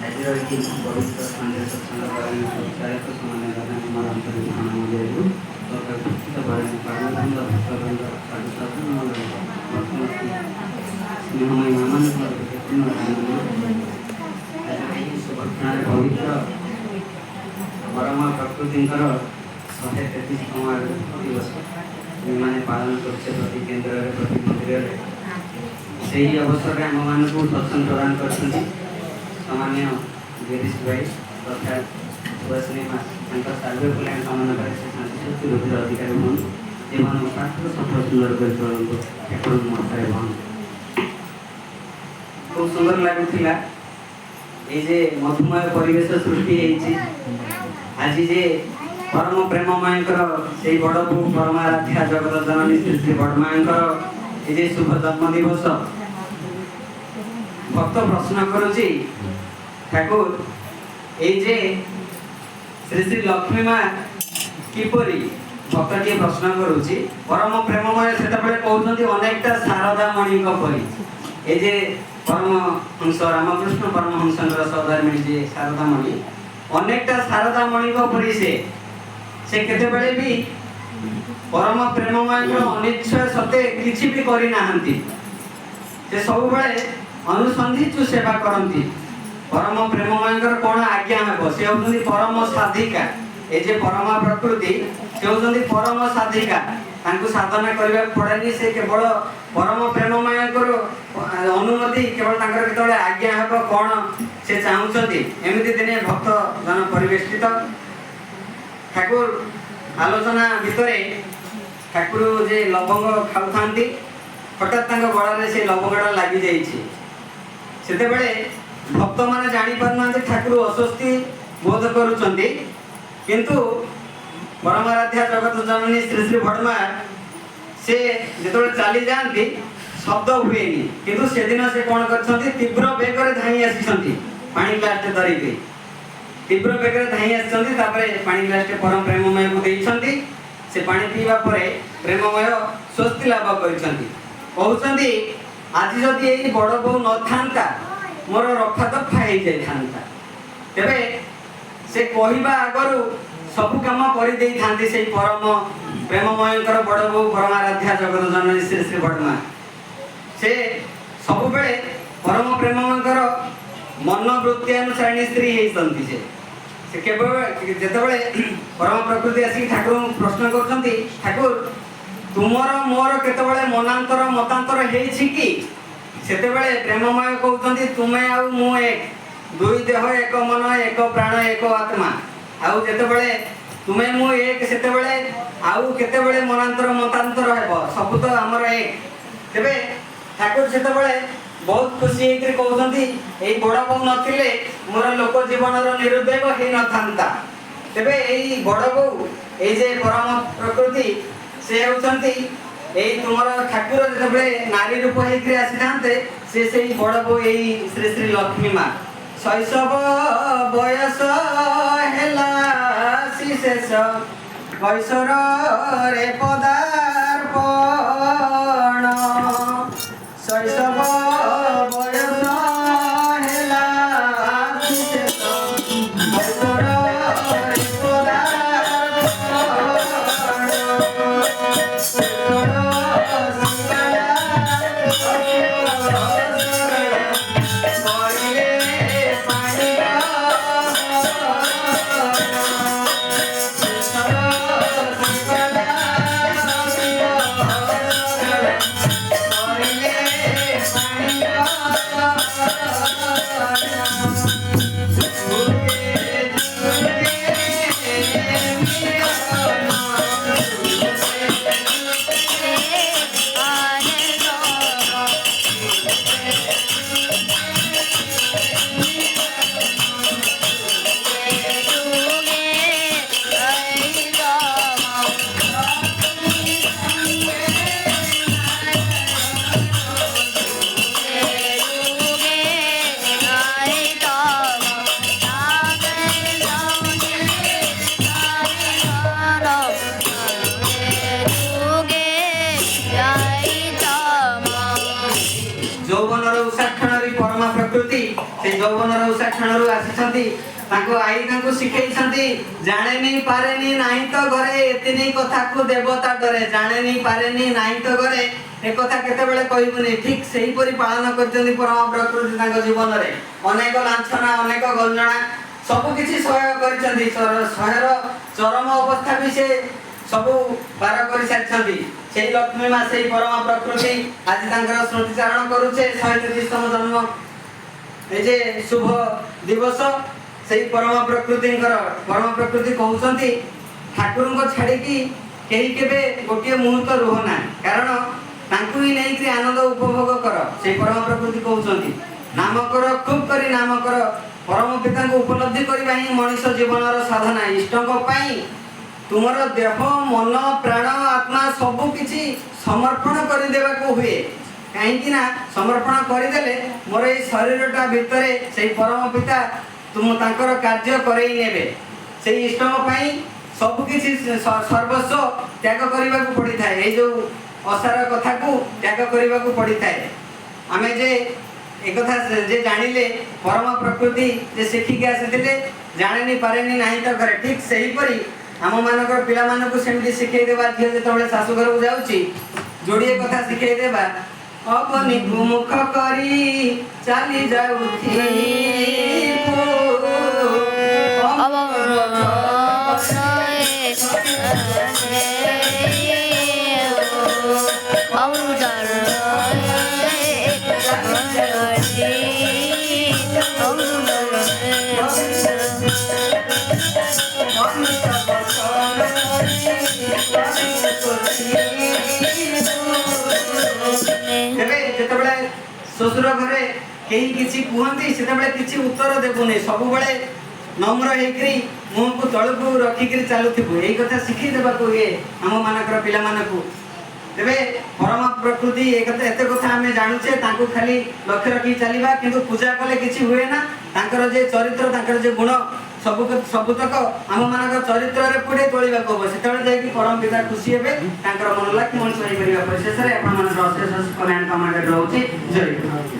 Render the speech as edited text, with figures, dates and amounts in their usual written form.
ଆଜିର ଏଠି ପବିତ୍ର ସନ୍ଧ୍ୟା ସତ୍ସଙ୍ଗ ଚାରିକ ସମାନ ଆମର ଅନ୍ତର୍ଗତ ଅନୁଯାୟୀ ପ୍ରସ୍ତୁତ ପାରବନ୍ଦ ଭକ୍ତବନ୍ଦ ସାଧୁସାଧୁ ସ୍ନେହମୟ ସୁଭକ୍ଷଣାରେ ପବିତ୍ର ପରମ ପ୍ରକୃତିଙ୍କର 133ତମ ଦିବସ ଯେଉଁମାନେ ପାଳନ କରୁଛେ ପ୍ରତି କେନ୍ଦ୍ରରେ ପ୍ରତି ମନ୍ଦିରରେ ସେହି ଅବସରରେ ଆମମାନଙ୍କୁ ସତ୍ସଙ୍ଗ ପ୍ରଦାନ କରିଛନ୍ତି ସାମାନ୍ୟ ଗିରୀଶ ଭାଇ ତଥା ସୁଭାଷିନୀ ମା ତାଙ୍କ ସାର୍ଭେ କଲ୍ୟାଣ କାମନା କରେ ସେ ଶାନ୍ତି ରୁଧିର ଅଧିକାରୀ ହୁଅନ୍ତୁ ଏମାନଙ୍କୁ ସାର୍ଥକ ସଫଳ ସୁନ୍ଦର କରି ଚଳନ୍ତୁ ଠାକୁରଙ୍କ ମଥାରେ ବହନ। ଖୁବ ସୁନ୍ଦର ଲାଗୁଥିଲା এই যে মধুময় পরিবেশ সৃষ্টি হয়েছে আজি যে পরম প্রেমময়ଙ୍କର সেই বড় বউ পরমারাধ্যা জগত জননী শ্রী বড়মাଙ୍କର এই যে শুভ জন্ম দিবস ভক্ত প্রশ্ন করুছি ঠাকুর এই যে শ্রী শ্রী লক্ষ্মী মা কিপরি ভক্তটি প্রশ্ন করুছি পরম প্রেমময় সেতবে কହୁଛନ୍ତି অনেকটা শারদা মণিଙ୍କ পরি এই যে পরমহংস রামকৃষ্ণ পরমহংসଙ୍କର ସହଧର୍ମିଣୀ ଯେ ଶାରଦାମଣି ଅନେକଟା ଶାରଦାମଣିଙ୍କ ପରି ସେ କେତେବେଳେ ବି ପରମ ପ୍ରେମମୟଙ୍କର ଅନିଚ୍ଛା ସତେ କିଛି ବି କରିନାହାନ୍ତି ସେ ସବୁବେଳେ ଅନୁସନ୍ଧିତୁ ସେବା କରନ୍ତି ପରମ ପ୍ରେମମୟଙ୍କର କ'ଣ ଆଜ୍ଞା ହେବ ସେ ହେଉଛନ୍ତି ପରମ ସାଧିକା ଏ ଯେ ପରମ ପ୍ରକୃତି ସେ ହେଉଛନ୍ତି ପରମ ସାଧିକା ତାଙ୍କୁ ସାଧନା କରିବାକୁ ପଡ଼େନି ସେ କେବଳ ପରମ ପ୍ରେମମୟଙ୍କର ଅନୁମତି କେବଳ ତାଙ୍କର କେତେବେଳେ ଆଜ୍ଞା ହେବ କ'ଣ ସେ ଚାହୁଁଛନ୍ତି ଏମିତି ଦିନେ ଭକ୍ତ ଜନ ପରିବେଷ୍ଟିତ ଠାକୁର ଆଲୋଚନା ଭିତରେ ଠାକୁର ଯେ ଲବଙ୍ଗ ଖାଉଥାନ୍ତି ହଠାତ୍ ତାଙ୍କ ଗଳାରେ ସେ ଲବଙ୍ଗଟା ଲାଗିଯାଇଛି ସେତେବେଳେ ଭକ୍ତମାନେ ଜାଣିପାରୁନାହାନ୍ତି ଠାକୁର ଅସ୍ୱସ୍ତି ବୋଧ କରୁଛନ୍ତି କିନ୍ତୁ ପରମାରାଧ୍ୟା ଜଗତ ଜନନୀ ଶ୍ରୀ ଶ୍ରୀ ବଡ଼ମା ସେ ଯେତେବେଳେ ଚାଲି ଯାଆନ୍ତି ଶବ୍ଦ ହୁଏନି କିନ୍ତୁ ସେଦିନ ସେ କ'ଣ କରିଛନ୍ତି ତୀବ୍ର ବେଗରେ ଧାଇଁ ଆସିଛନ୍ତି ପାଣି ଗ୍ଲାସଟେ ଧରିକି ତୀବ୍ର ବେଗରେ ଧାଇଁ ଆସିଛନ୍ତି ତାପରେ ପାଣି ଗ୍ଲାସଟେ ପରମ ପ୍ରେମମୟକୁ ଦେଇଛନ୍ତି ସେ ପାଣି ପିଇବା ପରେ ପ୍ରେମମୟ ସ୍ୱସ୍ତି ଲାଭ କରିଛନ୍ତି କହୁଛନ୍ତି ଆଜି ଯଦି ଏଇ ବଡ଼ ବୋଉ ନଥାନ୍ତା ମୋର ରଫା ଦଫା ହେଇଯାଇଥାନ୍ତା ତେବେ ସେ କହିବା ଆଗରୁ ସବୁ କାମ କରିଦେଇଥାନ୍ତି ସେଇ ପରମ ପ୍ରେମମୟଙ୍କର ବଡ଼ ବୋଉ ପରମାରାଧ୍ୟା ଜଗତ ଜନନୀ ଶ୍ରୀ ଶ୍ରୀ ବଡ଼ମା ସେ ସବୁବେଳେ ପରମ ପ୍ରେମମୟଙ୍କର ମନୋବୃତ୍ତି ଅନୁସାରିଣୀ ସ୍ତ୍ରୀ ହେଇଛନ୍ତି ସେ କେବଳ ଯେତେବେଳେ ପରମ ପ୍ରକୃତି ଆସିକି ଠାକୁରଙ୍କୁ ପ୍ରଶ୍ନ କରୁଛନ୍ତି ଠାକୁର ତୁମର ମୋର କେତେବେଳେ ମନାନ୍ତର ମତାନ୍ତର ହେଇଛି କି ସେତେବେଳେ ପ୍ରେମମୟ କହୁଛନ୍ତି ତୁମେ ଆଉ ମୁଁ ଏକ ଦୁଇ ଦେହ ଏକ ମନ ଏକ ପ୍ରାଣ ଏକ ଆତ୍ମା ଆଉ ଯେତେବେଳେ ତୁମେ ମୁଁ ଏକ ସେତେବେଳେ ଆଉ କେତେବେଳେ ମନାନ୍ତର ମତାନ୍ତର ହେବ ସବୁ ତ ଆମର ଏକ ତେବେ ଠାକୁର ସେତେବେଳେ ବହୁତ ଖୁସି ହେଇକରି କହୁଛନ୍ତି ଏଇ ବଡ଼ ବୋଉ ନଥିଲେ ମୋର ଲୋକ ଜୀବନର ନିରୁଦ୍ବେଗ ହେଇନଥାନ୍ତା ତେବେ ଏଇ ବଡ଼ ବୋଉ ଏଇ ଯେ ପରମ ପ୍ରକୃତି ସେ ହେଉଛନ୍ତି ଏଇ ତୁମର ଠାକୁର ଯେତେବେଳେ ନାରୀ ରୂପ ହେଇକରି ଆସିଥାନ୍ତେ ସେ ସେଇ ବଡ଼ ବୋଉ ଏଇ ଶ୍ରୀ ଶ୍ରୀ ଲକ୍ଷ୍ମୀ ମା ଶୈଶବ ବୟସ ହେଲା ଶେଷ କୈଶୋରରେ ପଦାର୍ପଣ ଶୈଶବ ବୟସ ହେଲା ଶେଷ କୈଶୋରରେ से यौवनर उषा क्षणरू आसिछंती ताको आई ताको शिखेइछंती जानेनी पारेनी नाही तो घरे एतिनी कथा को देवता डरे जानेनी पारेनी नाही तो घरे ए कथा केते बेले कहबुनी ठीक सेही परि पालन करचंती परम प्रकृति ताको जीवन रे अनेक लांछना अनेक गंजना सब किछि सहयोग करचंती शहर चरम अवस्था भी से सब पार कर सारछंती सेही लक्ष्मी मा सेही परम प्रकृति आज तांकर स्मृति चारण करूछे 133तम जन्म ए जे शुभ दिवस सेही परम प्रकृति कहउछंती ठाकुर को छाड़ी की केही केबे गोटे मुहूर्त रुहना कारण तांकु ही नहीं कि आनंद उपभोग कर से परम प्रकृति कहउछंती नाम कर खूब करी नाम कर परम पिता को उपलब्धि करबा ही मनुष्य जीवन रो साधना इष्टक पई तुमर देह मन प्राण आत्मा सब किछि समर्पण कर देबा को हुए कहीं कि ना समर्पण करदेले मोर ए शरीरटा भितरे से परम पिता तुम तांकर कार्य करई नेबे से इष्टम पई सब किछि सर्वस्व त्याग करबा को पड़ी थाए ए जो असार कथा को त्याग करबा को पड़ी थाए आमे जे एक कथा जे जानिले परम प्रकृति जे सिखि के आसीथिले जानेनी पारेनी नाही तो करे ठीक सही परी हम मानकर पिला मानको सेमति सिखै देबा जे जेतबेले सासु घर को जाउची जोड़िए कथा सिखै देबा अपनी मुख करी चली जाउथी ससुर घरे कहीं किसी कहती से उत्तर देवुनि सब बड़े नम्र होकरी मुह को तल को रखिक चलुबू यही कथा शिखी देवा ये आम मानकर पिला मानकू तेरे परम प्रकृति एत कथा आम जानूचे खाली लक्ष्य रखी चलवा किंतु पूजा कले किसी हुए ना तांकर जे चरित्र जे गुण सबुतक आम मान चरित्र में पुड़े तोड़ा हम से परम पिता खुशी हे मन लक्ष्य मनुष्य शेष में अशेष कल्याण कामना रोचे जय।